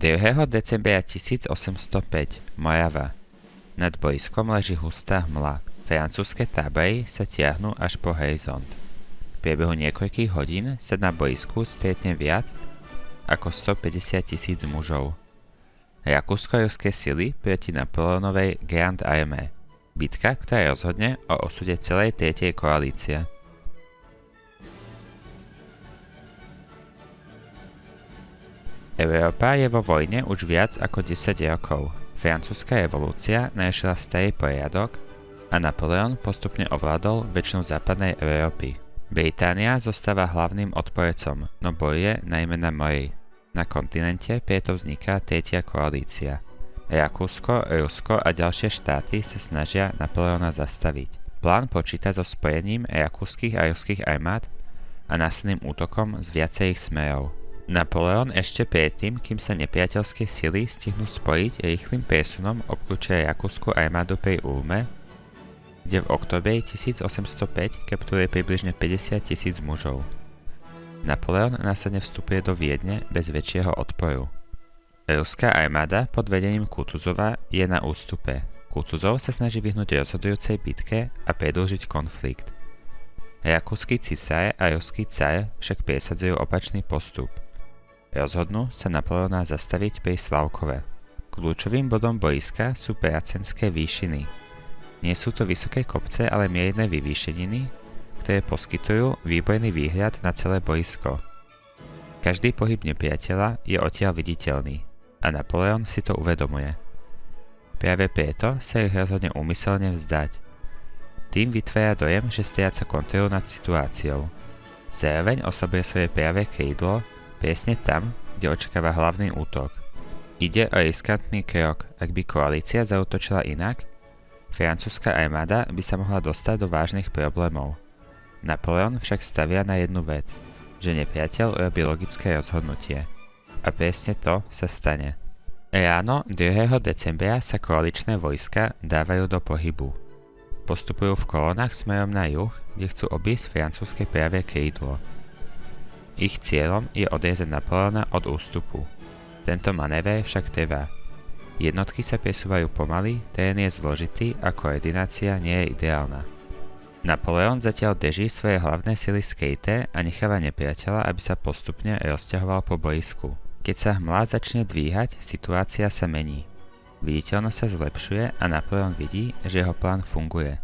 2. decembra 1805 Morava. Nad bojskom leží hustá hmla. Francúzske tábory sa tiahnu až po horizont. V priebehu niekoľkých hodín sa na bojsku stretne viac ako 150 000 mužov. Rakúsko-ruské sily proti Napoleónovej Grand Armée. Bitka, ktorá rozhodne o osude celej tretej koalície. Európa je vo vojne už viac ako 10 rokov. Francúzska revolúcia narešila starý poriadok a Napoleon postupne ovládol väčšinu západnej Európy. Británia zostáva hlavným odporcom, no bojuje najmä na mori. Na kontinente preto vzniká tretia koalícia. Rakúsko, Rusko a ďalšie štáty sa snažia Napoleona zastaviť. Plán počíta so spojením rakúskych a ruských armád a násilným útokom z viacerých smerov. Napoleon ešte predtým, kým sa nepriateľské sily stihnú spojiť, rýchlym presunom obklúčia rakúsku armádu pri Ulme, kde v októbri 1805 kapturuje približne 50 000 mužov. Napoleon následne vstupuje do Viedne bez väčšieho odporu. Ruská armáda pod vedením Kutuzova je na ústupe. Kutuzov sa snaží vyhnúť rozhodujúcej bitke a predĺžiť konflikt. Rakúsky cisár a ruský car však presadzujú opačný postup. Rozhodnú sa Napoleona zastaviť pri Slavkove. Kľúčovým bodom boiska sú Pracenské výšiny. Nie sú to vysoké kopce, ale mierne vyvýšeniny, ktoré poskytujú výborný výhľad na celé boisko. Každý pohyb nepriateľa je odtiaľ viditeľný a Napoleon si to uvedomuje. Práve preto sa ich rozhodne úmyselne vzdať. Tým vytvára dojem, že stráca kontrolu nad situáciou. Zároveň oslabuje svoje pravé krídlo presne tam, kde očakáva hlavný útok. Ide o riskantný krok. Ak by koalícia zaútočila inak, francúzska armáda by sa mohla dostať do vážnych problémov. Napoleon však stavia na jednu vec, že nepriateľ urobí logické rozhodnutie. A presne to sa stane. Ráno 2. decembra sa koaličné vojska dávajú do pohybu. Postupujú v kolónach smerom na juh, kde chcú obísť francúzske pravé krídlo. Ich cieľom je odrezať Napoleona od ústupu. Tento manéver však trvá. Jednotky sa presúvajú pomaly, terén je zložitý a koordinácia nie je ideálna. Napoleon zatiaľ drží svoje hlavné sily skryté a necháva nepriateľa, aby sa postupne rozťahoval po boisku. Keď sa hmla začne dvíhať, situácia sa mení. Viditeľnosť sa zlepšuje a Napoleon vidí, že jeho plán funguje.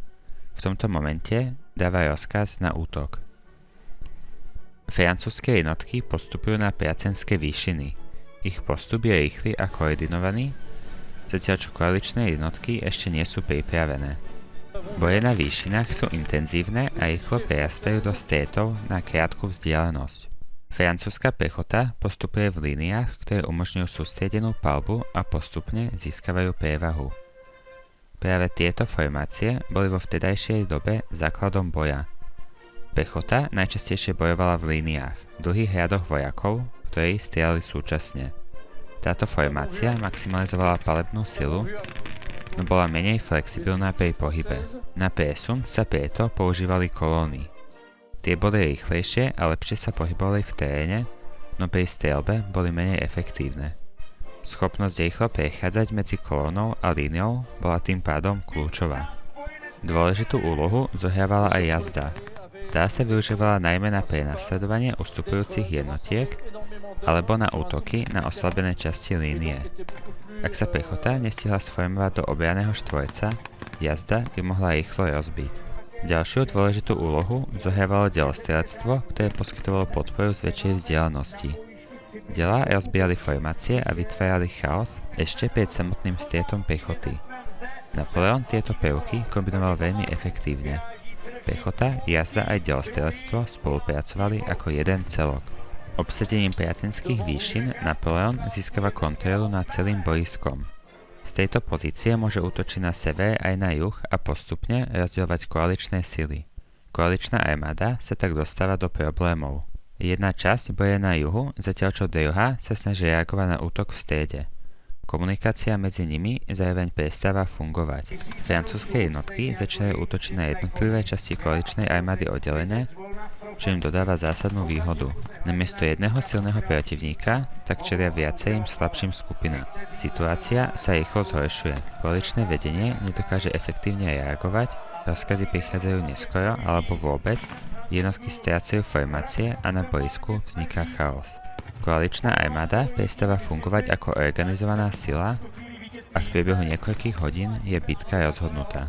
V tomto momente dáva rozkaz na útok. Francúzske jednotky postupujú na Pracenské výšiny. Ich postup je rýchly a koordinovaný, zatiaľ čo koaličné jednotky ešte nie sú pripravené. Boje na výšinách sú intenzívne a rýchlo prerastajú do stretov na krátku vzdialenosť. Francúzska pechota postupuje v líniách, ktoré umožňujú sústredenú paľbu a postupne získavajú prevahu. Práve tieto formácie boli vo vtedajšej dobe základom boja. Pechota najčastejšie bojovala v líniách, dlhých radoch vojakov, ktorí strieľali súčasne. Táto formácia maximalizovala palebnú silu, no bola menej flexibilná pri pohybe. Na presun sa preto používali kolóny. Tie boli rýchlejšie a lepšie sa pohybovali v teréne, no pri streľbe boli menej efektívne. Schopnosť rýchlo prechádzať medzi kolónou a líniou bola tým pádom kľúčová. Dôležitú úlohu zohrávala aj jazda. Tá sa využívala najmä na prenasledovanie ustupujúcich jednotiek alebo na útoky na oslabené časti línie. Ak sa pechota nestihla sformovať do obranného štvorca, jazda ju mohla rýchlo rozbiť. Ďalšiu dôležitú úlohu zohrávalo delostrelectvo, ktoré poskytovalo podporu z väčšej vzdialenosti. Delá rozbíjali formácie a vytvárali chaos ešte pred samotným stretom pechoty. Napoleon tieto prvky kombinoval veľmi efektívne. Pechota, jazda aj delostrelectvo spolupracovali ako jeden celok. Obsadením Pracenských výšin Napoleon získava kontrolu nad celým bojiskom. Z tejto pozície môže útočiť na sever aj na juh a postupne rozdielovať koaličné sily. Koaličná armáda sa tak dostáva do problémov. Jedna časť boje na juhu, zatiaľ čo druhá sa snaží reagovať na útok v strede. Komunikácia medzi nimi zároveň prestáva fungovať. Francúzske jednotky začínajú útočiť na jednotlivé časti koaličnej armády oddelené čo im dodáva zásadnú výhodu. Namiesto jedného silného protivníka tak čelia viacerým slabším skupinám. Situácia sa rýchlo zhoršuje. Koaličné vedenie nedokáže efektívne reagovať, rozkazy prichádzajú neskoro alebo vôbec, jednotky strácajú formácie a na boisku vzniká chaos. Koaličná armáda prestáva fungovať ako organizovaná sila a v priebehu niekoľkých hodín je bitka rozhodnutá.